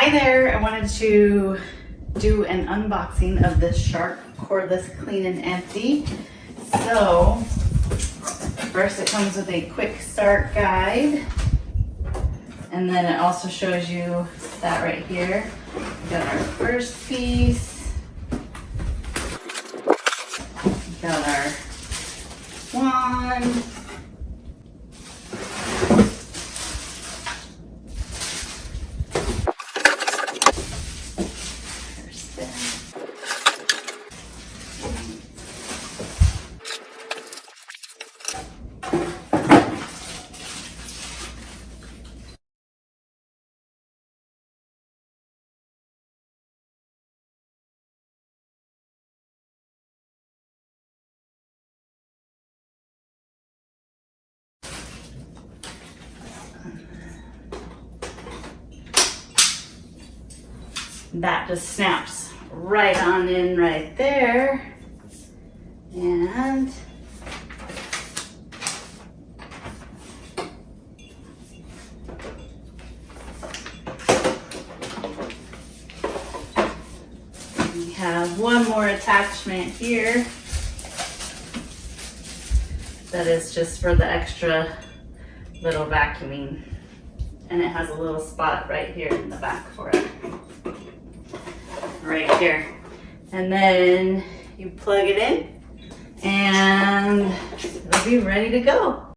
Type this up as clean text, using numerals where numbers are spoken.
Hi there, I wanted to do an unboxing of this Shark Cordless Clean and Empty. So, first it comes with a quick start guide, and then it also shows you that right here. We got our first piece, we got our wand, that just snaps right on in right there. And we have one more attachment here that is just for the extra little vacuuming, and it has a little spot right here in the back for it, right here. And then you plug it in and it'll be ready to go.